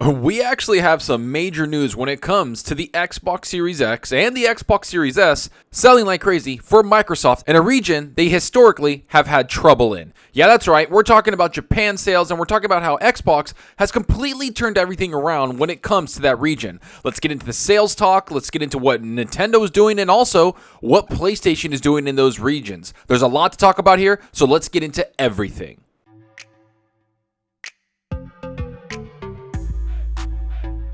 We actually have some major news when it comes to the Xbox Series X and the Xbox Series S selling like crazy for Microsoft in a region they historically have had trouble in. Yeah, that's right. We're talking about Japan sales, and we're talking about how Xbox has completely turned everything around when it comes to that region. Let's get into the sales talk. Let's get into what Nintendo is doing and also what PlayStation is doing in those regions. There's a lot to talk about here, so let's get into everything.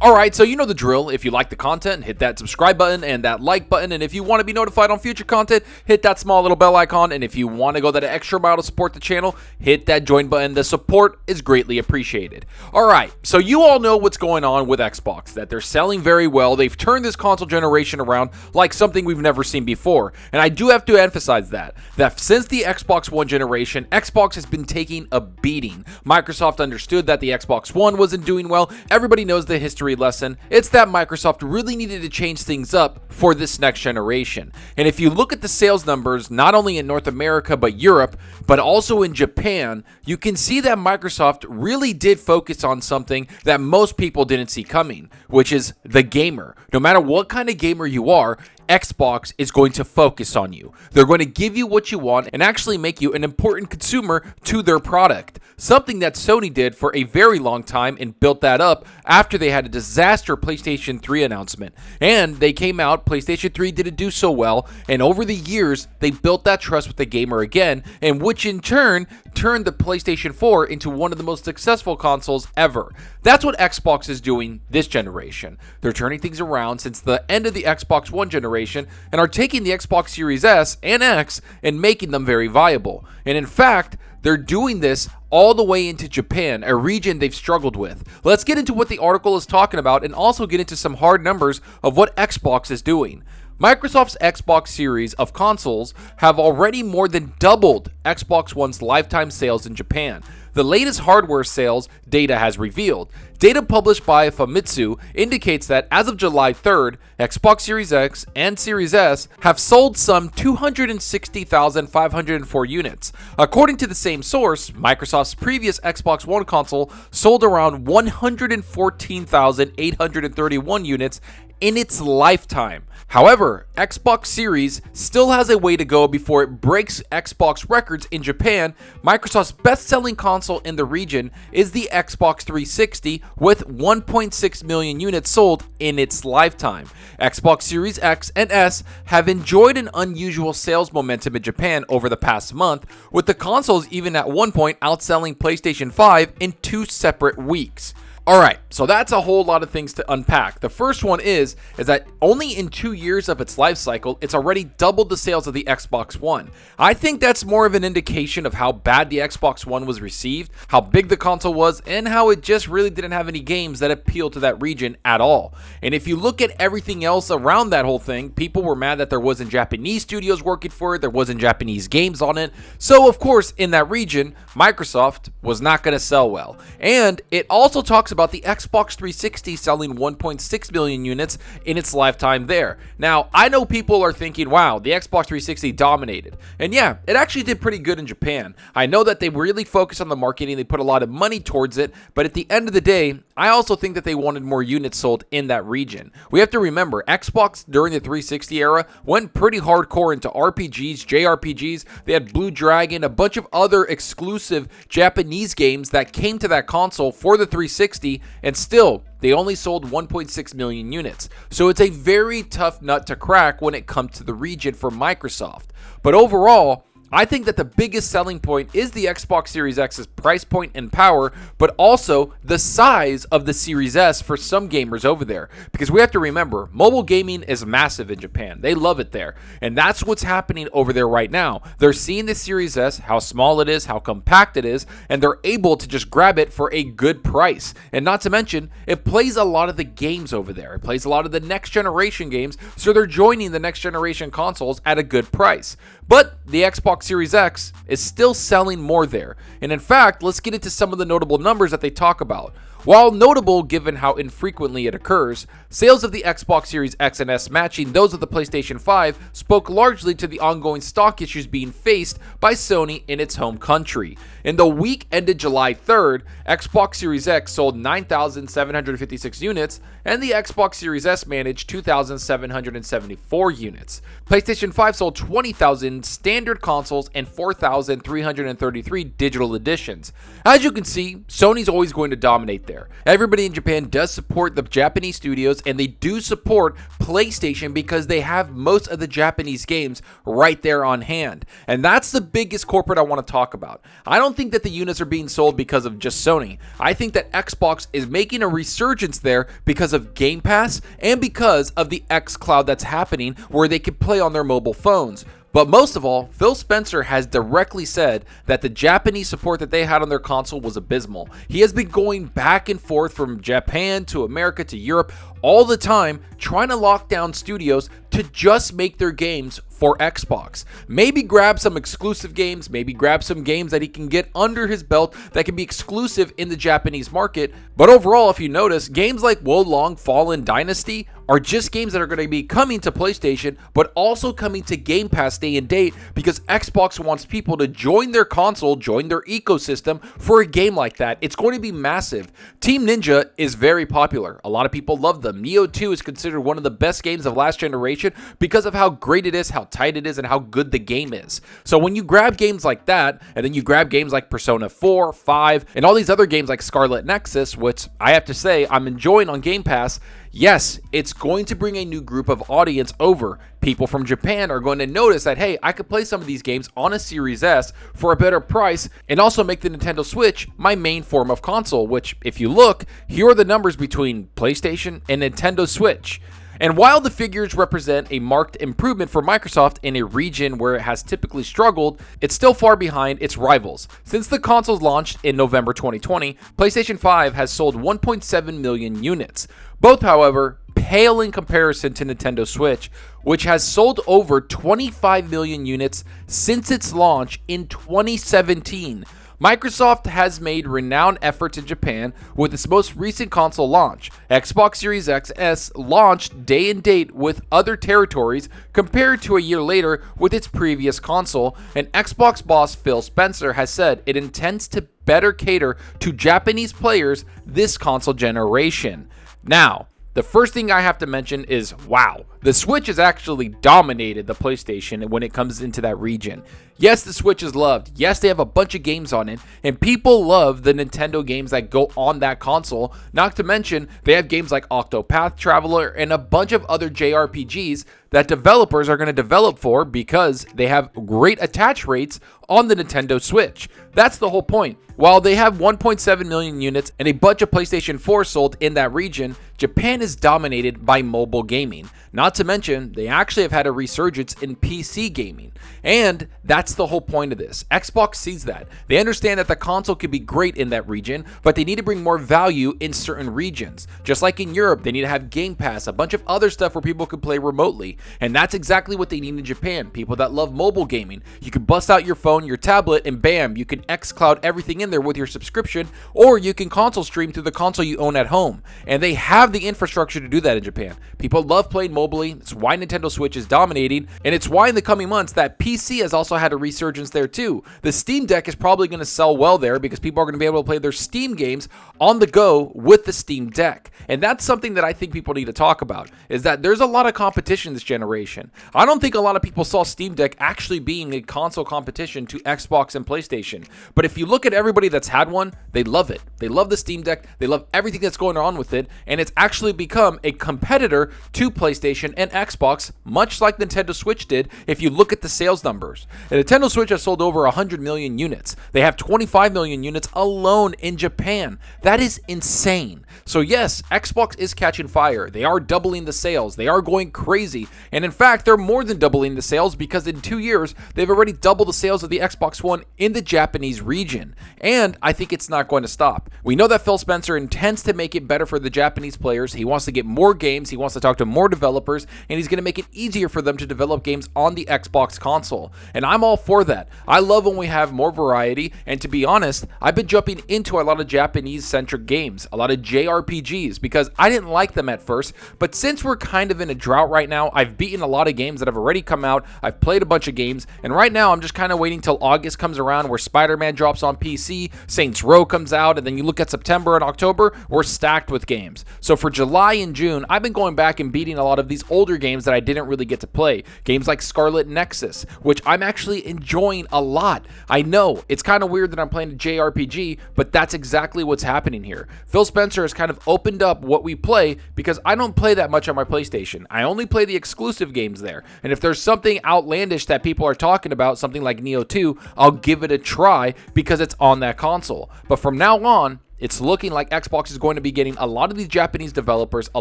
Alright, so you know the drill. If you like the content, hit that subscribe button and that like button. And if you want to be notified on future content, hit that small little bell icon. And if you want to go that extra mile to support the channel, hit that join button. The support is greatly appreciated. Alright, so you all know what's going on with Xbox, that they're selling very well. They've turned this console generation around like something we've never seen before. And I do have to emphasize that since the Xbox One generation, Xbox has been taking a beating. Microsoft understood that the Xbox One wasn't doing well. Everybody knows the history lesson. It's that Microsoft really needed to change things up for this next generation. And if you look at the sales numbers, not only in North America but Europe, but also in Japan, you can see that Microsoft really did focus on something that most people didn't see coming, which is the gamer. No matter what kind of gamer you are, Xbox is going to focus on you. They're going to give you what you want and actually make you an important consumer to their product. Something that Sony did for a very long time and built that up after they had a disaster PlayStation 3 announcement. And they came out, PlayStation 3 didn't do so well, and over the years, they built that trust with the gamer again, and which in turn turned the PlayStation 4 into one of the most successful consoles ever. That's what Xbox is doing this generation. They're turning things around since the end of the Xbox One generation and are taking the Xbox Series S and X and making them very viable. And in fact, they're doing this all the way into Japan, a region they've struggled with. Let's get into what the article is talking about and also get into some hard numbers of what Xbox is doing. Microsoft's Xbox series of consoles have already more than doubled Xbox One's lifetime sales in Japan. The latest hardware sales data has revealed. Data published by Famitsu indicates that as of July 3rd, Xbox Series X and Series S have sold some 260,504 units. According to the same source, Microsoft's previous Xbox One console sold around 114,831 units in its lifetime. However, Xbox Series still has a way to go before it breaks Xbox records in Japan. Microsoft's best-selling console in the region is the Xbox 360 with 1.6 million units sold in its lifetime. Xbox Series X and S have enjoyed an unusual sales momentum in Japan over the past month, with the consoles even at one point outselling PlayStation 5 in 2 separate weeks. Alright, so that's a whole lot of things to unpack. The first one is that only in 2 years of its life cycle, it's already doubled the sales of the Xbox One. I think that's more of an indication of how bad the Xbox One was received, how big the console was, and how it just really didn't have any games that appeal to that region at all. And if you look at everything else around that whole thing, people were mad that there wasn't Japanese studios working for it, there wasn't Japanese games on it. So of course, in that region, Microsoft was not going to sell well. And it also talks about the Xbox 360 selling 1.6 million units in its lifetime there. Now, I know people are thinking, wow, the Xbox 360 dominated. And yeah, it actually did pretty good in Japan. I know that they really focused on the marketing, they put a lot of money towards it, but at the end of the day, I also think that they wanted more units sold in that region. We have to remember, Xbox during the 360 era went pretty hardcore into RPGs, JRPGs. They had Blue Dragon, a bunch of other exclusive Japanese games that came to that console for the 360, and still, they only sold 1.6 million units. So it's a very tough nut to crack when it comes to the region for Microsoft. But overall, I think that the biggest selling point is the Xbox Series X's price point and power, but also the size of the Series S for some gamers over there. Because we have to remember, mobile gaming is massive in Japan. They love it there. And that's what's happening over there right now. They're seeing the Series S, how small it is, how compact it is, and they're able to just grab it for a good price. And not to mention, it plays a lot of the games over there. It plays a lot of the next generation games, so they're joining the next generation consoles at a good price. But the Xbox Series X is still selling more there. And in fact, let's get into some of the notable numbers that they talk about. While notable given how infrequently it occurs, sales of the Xbox Series X and S matching those of the PlayStation 5 spoke largely to the ongoing stock issues being faced by Sony in its home country. In the week ended July 3rd, Xbox Series X sold 9,756 units, and the Xbox Series S managed 2,774 units. PlayStation 5 sold 20,000 standard consoles and 4,333 digital editions. As you can see, Sony's always going to dominate there. Everybody in Japan does support the Japanese studios, and they do support PlayStation because they have most of the Japanese games right there on hand. And that's the biggest corporate I want to talk about. I don't think that the units are being sold because of just Sony. I think that Xbox is making a resurgence there because of Game Pass and because of the xCloud that's happening where they can play on their mobile phones. But most of all, Phil Spencer has directly said that the Japanese support that they had on their console was abysmal. He has been going back and forth from Japan to America to Europe all the time, trying to lock down studios to just make their games for Xbox. Maybe grab some exclusive games, maybe grab some games that he can get under his belt that can be exclusive in the Japanese market. But overall, if you notice, games like Wolong Fallen Dynasty are just games that are going to be coming to PlayStation, but also coming to Game Pass day and date because Xbox wants people to join their console, join their ecosystem for a game like that. It's going to be massive. Team Ninja is very popular. A lot of people love them. Nioh 2 is considered one of the best games of last generation because of how great it is, how tight it is, and how good the game is. So when you grab games like that, and then you grab games like Persona 4, 5, and all these other games like Scarlet Nexus, which I have to say I'm enjoying on Game Pass, yes, it's going to bring a new group of audience over. People from Japan are going to notice that, hey, I could play some of these games on a Series S for a better price and also make the Nintendo Switch my main form of console, which, if you look, here are the numbers between PlayStation and Nintendo Switch. And while the figures represent a marked improvement for Microsoft in a region where it has typically struggled, it's still far behind its rivals. Since the consoles launched in November 2020, PlayStation 5 has sold 1.7 million units. Both, however, pale in comparison to Nintendo Switch, which has sold over 25 million units since its launch in 2017. Microsoft has made renowned efforts in Japan with its most recent console launch. Xbox Series X and S launched day and date with other territories compared to a year later with its previous console, and Xbox boss Phil Spencer has said it intends to better cater to Japanese players this console generation. Now, the first thing I have to mention is, wow, the Switch has actually dominated the PlayStation when it comes into that region. Yes, the Switch is loved. Yes, they have a bunch of games on it, and people love the Nintendo games that go on that console. Not to mention, they have games like Octopath Traveler and a bunch of other JRPGs that developers are going to develop for because they have great attach rates on the Nintendo Switch. That's the whole point. While they have 1.7 million units and a bunch of PlayStation 4 sold in that region, Japan is dominated by mobile gaming. Not to mention, they actually have had a resurgence in PC gaming. And that's the whole point of this. Xbox sees that. They understand that the console could be great in that region, but they need to bring more value in certain regions. Just like in Europe, they need to have Game Pass, a bunch of other stuff where people can play remotely. And that's exactly what they need in Japan. People that love mobile gaming. You can bust out your phone, your tablet, and bam, you can xCloud everything in there with your subscription, or you can console stream through the console you own at home. And they have the infrastructure to do that in Japan. People love playing mobily. It's why Nintendo Switch is dominating, and it's why in the coming months that PC has also had a resurgence there too. The Steam Deck is probably going to sell well there because people are going to be able to play their Steam games on the go with the Steam Deck. And that's something that I think people need to talk about, is that there's a lot of competition this generation. I don't think a lot of people saw Steam Deck actually being a console competition to Xbox and PlayStation. But if you look at everybody that's had one, they love it. They love the Steam Deck. They love everything that's going on with it. And it's actually become a competitor to PlayStation and Xbox, much like Nintendo Switch did if you look at the sales numbers. The Nintendo Switch has sold over 100 million units. They have 25 million units alone in Japan. That is insane. So yes, Xbox is catching fire. They are doubling the sales. They are going crazy. And in fact, they're more than doubling the sales because in 2 years, they've already doubled the sales of the Xbox One in the Japanese region. And I think it's not going to stop. We know that Phil Spencer intends to make it better for the Japanese players. He wants to get more games. He wants to talk to more developers developers, and he's going to make it easier for them to develop games on the Xbox console. And I'm all for that. I love when we have more variety, and to be honest, I've been jumping into a lot of Japanese-centric games, a lot of JRPGs, because I didn't like them at first, but since we're kind of in a drought right now, I've beaten a lot of games that have already come out, I've played a bunch of games, and right now I'm just kind of waiting till August comes around where Spider-Man drops on PC, Saints Row comes out, and then you look at September and October, we're stacked with games. So for July and June, I've been going back and beating a lot of these older games that I didn't really get to play. Games like Scarlet Nexus, which I'm actually enjoying a lot. I know, it's kind of weird that I'm playing a JRPG, but that's exactly what's happening here. Phil Spencer has kind of opened up what we play because I don't play that much on my PlayStation. I only play the exclusive games there. And if there's something outlandish that people are talking about, something like Neo 2, I'll give it a try because it's on that console. But from now on, it's looking like Xbox is going to be getting a lot of these Japanese developers, a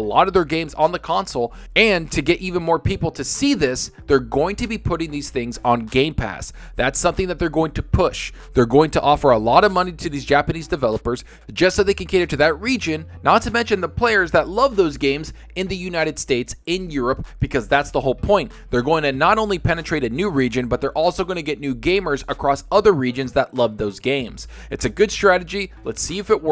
lot of their games on the console, and to get even more people to see this, they're going to be putting these things on Game Pass. That's something that they're going to push. They're going to offer a lot of money to these Japanese developers just so they can cater to that region, not to mention the players that love those games in the United States, in Europe, because that's the whole point. They're going to not only penetrate a new region, but they're also going to get new gamers across other regions that love those games. It's a good strategy. Let's see if it works.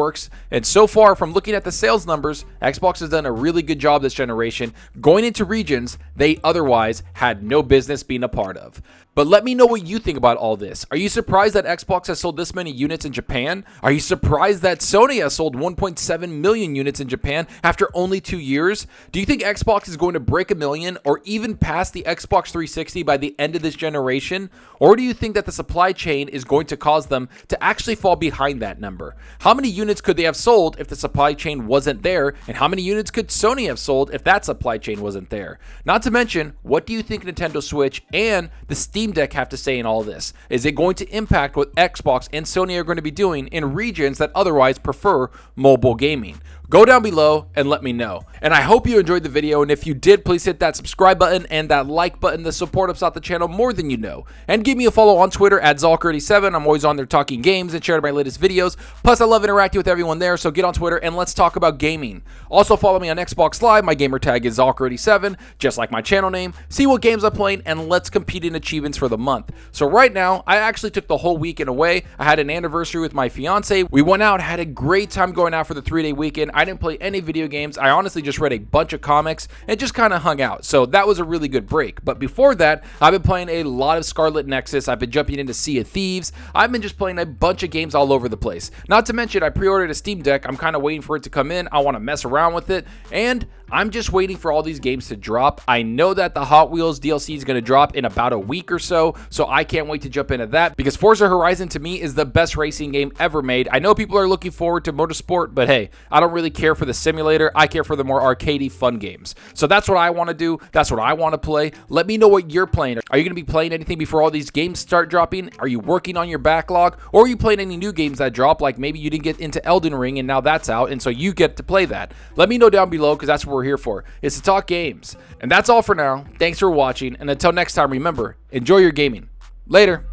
And so far, from looking at the sales numbers, Xbox has done a really good job this generation going into regions they otherwise had no business being a part of. But let me know what you think about all this. Are you surprised that Xbox has sold this many units in Japan? Are you surprised that Sony has sold 1.7 million units in Japan after only 2 years? Do you think Xbox is going to break 1 million or even pass the Xbox 360 by the end of this generation? Or do you think that the supply chain is going to cause them to actually fall behind that number? How many units could they have sold if the supply chain wasn't there? And how many units could Sony have sold if that supply chain wasn't there? Not to mention, what do you think Nintendo Switch and the Steam Deck have to say in all this? Is it going to impact what Xbox and Sony are going to be doing in regions that otherwise prefer mobile gaming? Go down below and let me know. And I hope you enjoyed the video, and if you did, please hit that subscribe button and that like button to support us out the channel more than you know. And give me a follow on Twitter at Zalker87. I'm always on there talking games and sharing my latest videos. Plus, I love interacting with everyone there, so get on Twitter and let's talk about gaming. Also, follow me on Xbox Live. My gamer tag is Zalker87, just like my channel name. See what games I'm playing, and let's compete in achievements for the month. So right now, I actually took the whole weekend away. I had an anniversary with my fiance. We went out, had a great time going out for the 3-day weekend. I didn't play any video games. I honestly just read a bunch of comics and just kind of hung out. So that was a really good break. But before that, I've been playing a lot of Scarlet Nexus. I've been jumping into Sea of Thieves. I've been just playing a bunch of games all over the place. Not to mention, I pre-ordered a Steam Deck. I'm kind of waiting for it to come in. I want to mess around with it. And I'm just waiting for all these games to drop. I know that the Hot Wheels DLC is going to drop in about a week or so I can't wait to jump into that because Forza Horizon to me is the best racing game ever made. I know people are looking forward to motorsport, but hey, I don't really care for the simulator. I care for the more arcadey fun games. So that's what I want to do. That's what I want to play. Let me know what you're playing. Are you going to be playing anything before all these games start dropping? Are you working on your backlog? Or are you playing any new games that drop? Like maybe you didn't get into Elden Ring and now that's out, and so you get to play that. Let me know down below because that's what we're here for, is to talk games. And that's all for now. Thanks for watching, and until next time, remember, enjoy your gaming. Later.